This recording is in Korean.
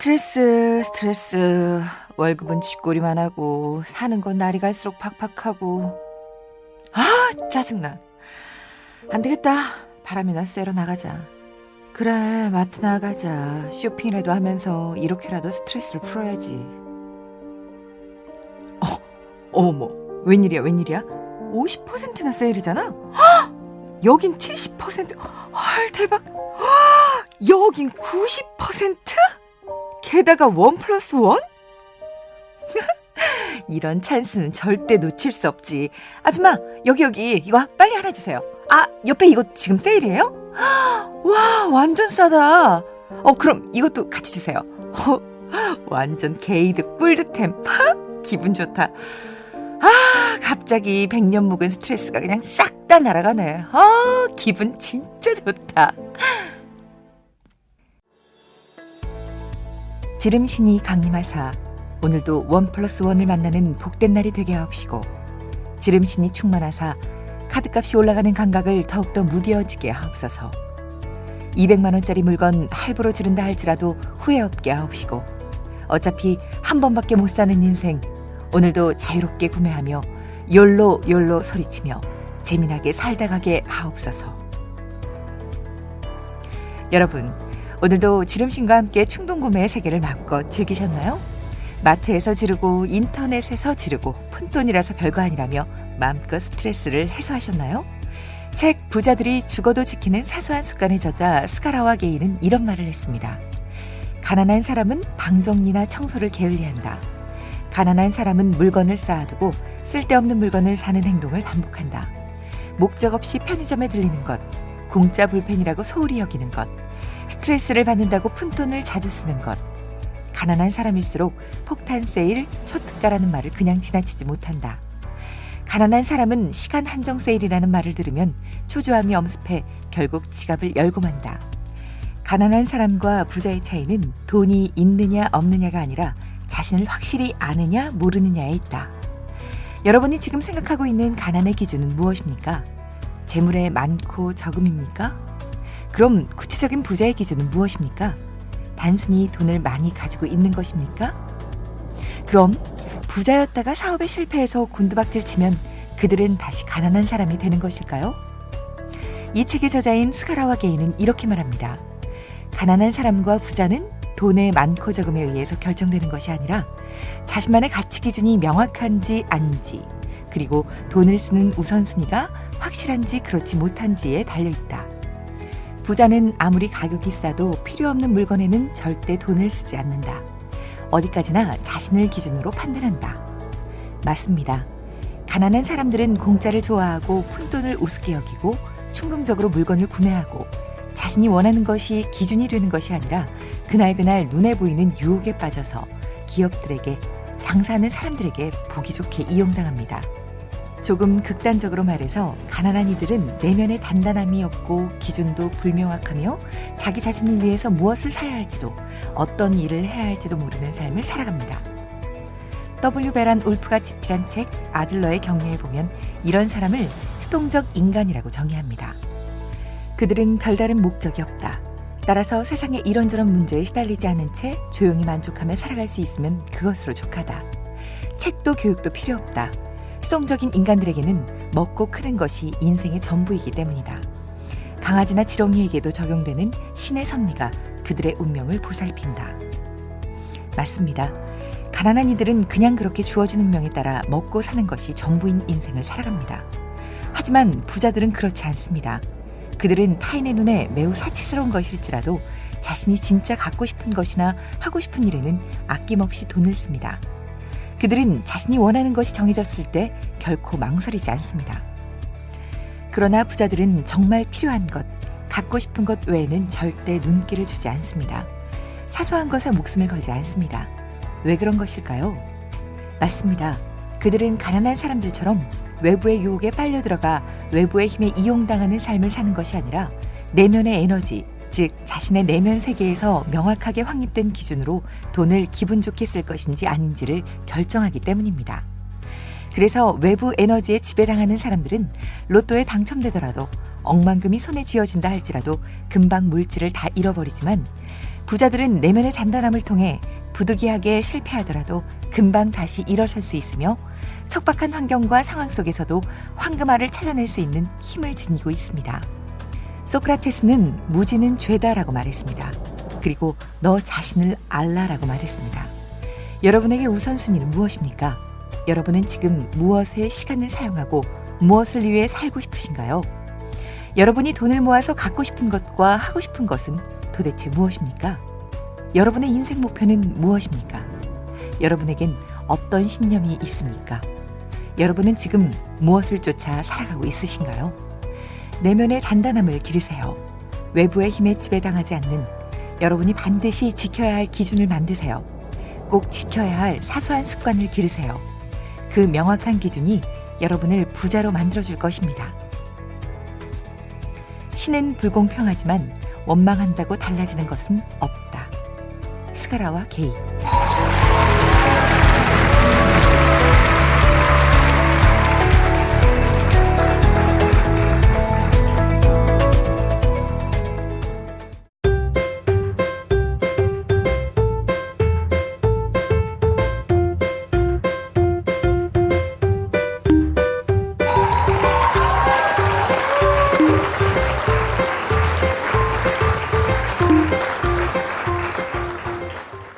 스트레스. 월급은 쥐꼬리만 하고 사는 건 날이 갈수록 팍팍하고. 짜증나. 안 되겠다. 바람이나 쐬러 나가자. 그래, 마트 나가자. 쇼핑이라도 하면서 이렇게라도 스트레스를 풀어야지. 어머머, 웬일이야. 50%나 세일이잖아? 여긴 70%. 헐, 대박. 여긴 90%? 게다가 1+1? 이런 찬스는 절대 놓칠 수 없지. 아줌마, 여기 이거 빨리 하나 주세요. 옆에 이거 지금 세일이에요? 와, 완전 싸다. 그럼 이것도 같이 주세요. 완전 게이득 꿀득템. 기분 좋다. 갑자기 100년 묵은 스트레스가 그냥 싹 다 날아가네. 기분 진짜 좋다. 지름신이 강림하사 오늘도 1+1을 만나는 복된 날이 되게 하옵시고, 지름신이 충만하사 카드값이 올라가는 감각을 더욱더 무뎌지게 하옵소서. 200만원짜리 물건 할부로 지른다 할지라도 후회 없게 하옵시고, 어차피 한 번밖에 못 사는 인생, 오늘도 자유롭게 구매하며 욜로 소리치며 재미나게 살다 가게 하옵소서. 여러분, 오늘도 지름신과 함께 충동구매의 세계를 마음껏 즐기셨나요? 마트에서 지르고 인터넷에서 지르고 푼돈이라서 별거 아니라며 마음껏 스트레스를 해소하셨나요? 책 부자들이 죽어도 지키는 사소한 습관의 저자 스카라와 게일은 이런 말을 했습니다. 가난한 사람은 방 정리나 청소를 게을리한다. 가난한 사람은 물건을 쌓아두고 쓸데없는 물건을 사는 행동을 반복한다. 목적 없이 편의점에 들리는 것, 공짜 볼펜이라고 소홀히 여기는 것, 스트레스를 받는다고 푼돈을 자주 쓰는 것. 가난한 사람일수록 폭탄 세일, 초특가라는 말을 그냥 지나치지 못한다. 가난한 사람은 시간 한정 세일이라는 말을 들으면 초조함이 엄습해 결국 지갑을 열고 만다. 가난한 사람과 부자의 차이는 돈이 있느냐 없느냐가 아니라 자신을 확실히 아느냐 모르느냐에 있다. 여러분이 지금 생각하고 있는 가난의 기준은 무엇입니까? 재물의 많고 적음입니까? 그럼 구체적인 부자의 기준은 무엇입니까? 단순히 돈을 많이 가지고 있는 것입니까? 그럼 부자였다가 사업에 실패해서 곤두박질 치면 그들은 다시 가난한 사람이 되는 것일까요? 이 책의 저자인 스카라와 게이는 이렇게 말합니다. 가난한 사람과 부자는 돈의 많고 적음에 의해서 결정되는 것이 아니라 자신만의 가치 기준이 명확한지 아닌지, 그리고 돈을 쓰는 우선순위가 확실한지 그렇지 못한지에 달려있다. 부자는 아무리 가격이 싸도 필요 없는 물건에는 절대 돈을 쓰지 않는다. 어디까지나 자신을 기준으로 판단한다. 맞습니다. 가난한 사람들은 공짜를 좋아하고 푼돈을 우습게 여기고 충동적으로 물건을 구매하고 자신이 원하는 것이 기준이 되는 것이 아니라 그날그날 눈에 보이는 유혹에 빠져서 기업들에게, 장사하는 사람들에게 보기 좋게 이용당합니다. 조금 극단적으로 말해서 가난한 이들은 내면의 단단함이 없고 기준도 불명확하며 자기 자신을 위해서 무엇을 사야 할지도 어떤 일을 해야 할지도 모르는 삶을 살아갑니다. W. 베란 울프가 집필한 책 아들러의 경려에 보면 이런 사람을 수동적 인간이라고 정의합니다. 그들은 별다른 목적이 없다. 따라서 세상의 이런저런 문제에 시달리지 않은 채 조용히 만족하며 살아갈 수 있으면 그것으로 족하다. 책도 교육도 필요 없다. 수동적인 인간들에게는 먹고 크는 것이 인생의 전부이기 때문이다. 강아지나 지렁이에게도 적용되는 신의 섭리가 그들의 운명을 보살핀다. 맞습니다. 가난한 이들은 그냥 그렇게 주어진 운명에 따라 먹고 사는 것이 전부인 인생을 살아갑니다. 하지만 부자들은 그렇지 않습니다. 그들은 타인의 눈에 매우 사치스러운 것일지라도 자신이 진짜 갖고 싶은 것이나 하고 싶은 일에는 아낌없이 돈을 씁니다. 그들은 자신이 원하는 것이 정해졌을 때 결코 망설이지 않습니다. 그러나 부자들은 정말 필요한 것, 갖고 싶은 것 외에는 절대 눈길을 주지 않습니다. 사소한 것에 목숨을 걸지 않습니다. 왜 그런 것일까요? 맞습니다. 그들은 가난한 사람들처럼 외부의 유혹에 빨려들어가 외부의 힘에 이용당하는 삶을 사는 것이 아니라 내면의 에너지, 즉 자신의 내면 세계에서 명확하게 확립된 기준으로 돈을 기분 좋게 쓸 것인지 아닌지를 결정하기 때문입니다. 그래서 외부 에너지에 지배당하는 사람들은 로또에 당첨되더라도 억만금이 손에 쥐어진다 할지라도 금방 물질을 다 잃어버리지만 부자들은 내면의 단단함을 통해 부득이하게 실패하더라도 금방 다시 일어설 수 있으며 척박한 환경과 상황 속에서도 황금알을 찾아낼 수 있는 힘을 지니고 있습니다. 소크라테스는 무지는 죄다라고 말했습니다. 그리고 너 자신을 알라라고 말했습니다. 여러분에게 우선순위는 무엇입니까? 여러분은 지금 무엇에 시간을 사용하고 무엇을 위해 살고 싶으신가요? 여러분이 돈을 모아서 갖고 싶은 것과 하고 싶은 것은 도대체 무엇입니까? 여러분의 인생 목표는 무엇입니까? 여러분에겐 어떤 신념이 있습니까? 여러분은 지금 무엇을 쫓아 살아가고 있으신가요? 내면의 단단함을 기르세요. 외부의 힘에 지배당하지 않는 여러분이 반드시 지켜야 할 기준을 만드세요. 꼭 지켜야 할 사소한 습관을 기르세요. 그 명확한 기준이 여러분을 부자로 만들어줄 것입니다. 신은 불공평하지만 원망한다고 달라지는 것은 없다. 스가라와 게이.